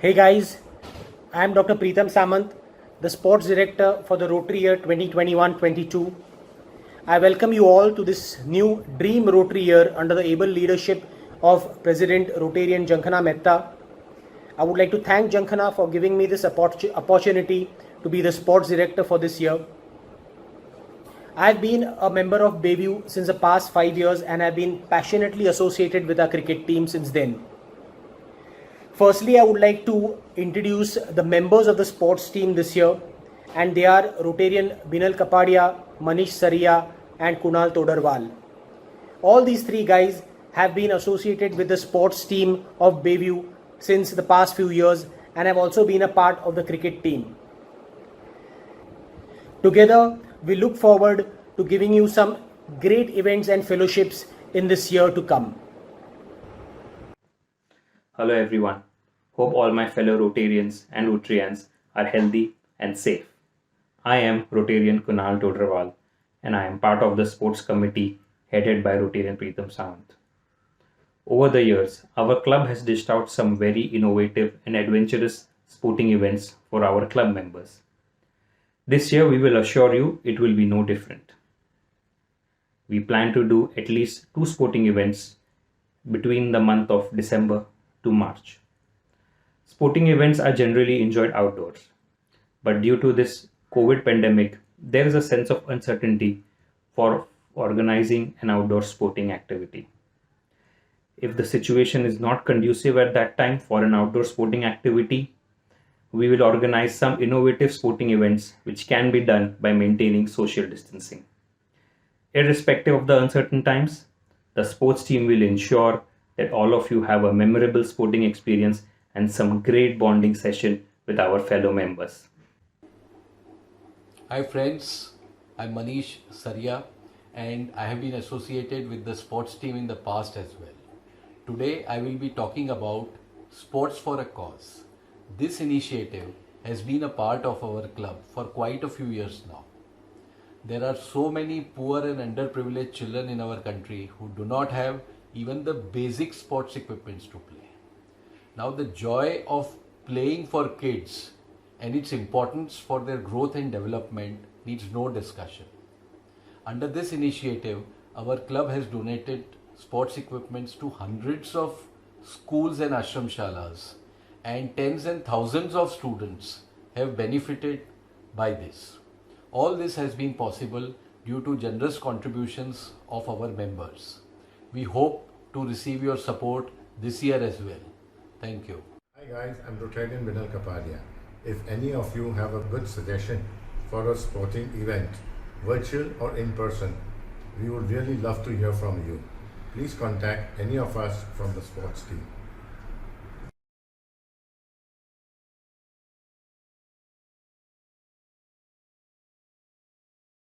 Hey guys, I am Dr. Preetham Samant, the Sports Director for the Rotary Year 2021-22. I welcome you all to this new Dream Rotary Year under the able leadership of President Rotarian Jankhana Mehta. I would like to thank Jankhana for giving me this opportunity to be the Sports Director for this year. I have been a member of Bayview since the past 5 years and have been passionately associated with our cricket team since then. Firstly, I would like to introduce the members of the sports team this year, and they are Rotarian Binal Kapadia, Manish Saria and Kunal Todarwal. All these three guys have been associated with the sports team of Bayview since the past few years and have also been a part of the cricket team. Together, we look forward to giving you some great events and fellowships in this year to come. Hello everyone. Hope all my fellow Rotarians and Rotarians are healthy and safe. I am Rotarian Kunal Todarwal and I am part of the sports committee headed by Rotarian Preetham Samant. Over the years, our club has dished out some very innovative and adventurous sporting events for our club members. This year we will assure you it will be no different. We plan to do at least 2 sporting events between the month of December to March. Sporting events are generally enjoyed outdoors, but due to this COVID pandemic, there is a sense of uncertainty for organizing an outdoor sporting activity. If the situation is not conducive at that time for an outdoor sporting activity, we will organize some innovative sporting events which can be done by maintaining social distancing. Irrespective of the uncertain times, the sports team will ensure that all of you have a memorable sporting experience and some great bonding session with our fellow members. Hi friends, I'm Manish Saria and I have been associated with the sports team in the past as well. Today I will be talking about Sports for a Cause. This initiative has been a part of our club for quite a few years now. There are so many poor and underprivileged children in our country who do not have even the basic sports equipments to play. Now the joy of playing for kids and its importance for their growth and development needs no discussion. Under this initiative, our club has donated sports equipments to hundreds of schools and ashram shalas, and tens and thousands of students have benefited by this. All this has been possible due to generous contributions of our members. We hope to receive your support this year as well. Thank you. Hi guys, I'm Rotarian Binal Kapadia. If any of you have a good suggestion for a sporting event, virtual or in person, we would really love to hear from you. Please contact any of us from the sports team.